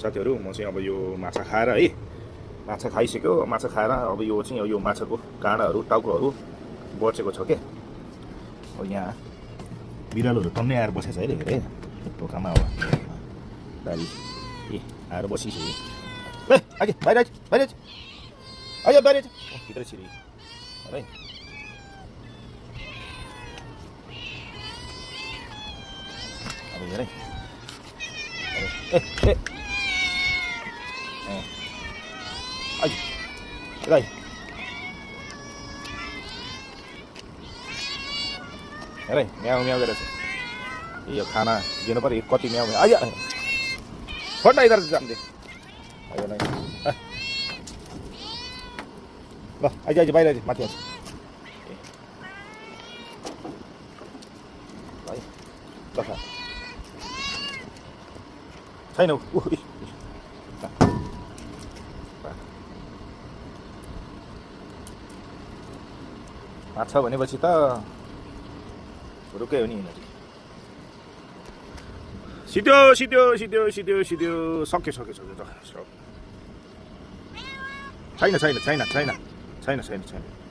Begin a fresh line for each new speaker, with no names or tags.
साथीहरू म चाहिँ अब यो माछा खाएर है माछा खाइसक्यो माछा खाएर अब यो चाहिँ यो माछाको काँडाहरू टाउकोहरू बचेको छ के अब यहाँ बिरालोहरू टन्नै आएर बसेछ है हेरे ढोकामा अब दाली ए आएर बसिसक्यो ए आगे बाहिर बाहिर आयो बाहिर भित्र छिरी है अब हेरे ए ए आयो राई हेरे म्याउ म्याउ गरेछ यो खाना दिनु पर्यो कति म्याउ म्याउ आयो छोड्न इधर जान्थे आयो नै ल आइज आइज बाहिर आइज माथि आइज है ल छैन माछा भनेपछि त रुकै हो नि यिनीहरू सिध्यो सिध्यो सिध्यो सिध्यो सिध्यो सक्यो सक्यो सक्यो छैन छैन छैन छैन छैन छैन छैन